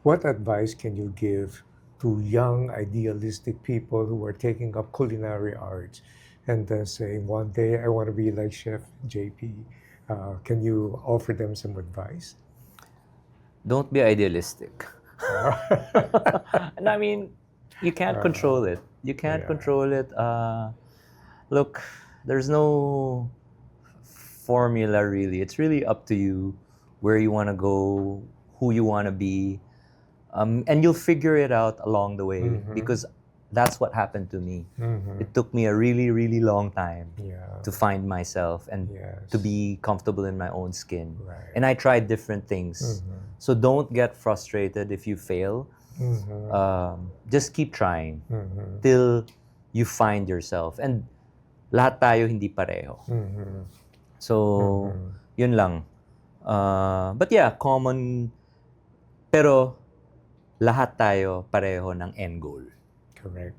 What advice can you give to young, idealistic people who are taking up culinary arts and saying, one day I want to be like Chef JP? Can you offer them some advice? Don't be idealistic. And I mean, you can't control it. You can't Yeah. control it. Look, there's no formula really. It's really up to you where you want to go, who you want to be, and you'll figure it out along the way because that's what happened to me. It took me a really, really long time Yeah. to find myself and Yes. to be comfortable in my own skin. Right. And I tried different things. So don't get frustrated if you fail. Just keep trying till you find yourself. And lahat tayo hindi pareho. So, yun lang. But yeah, common. Pero lahat tayo pareho ng end goal. Correct.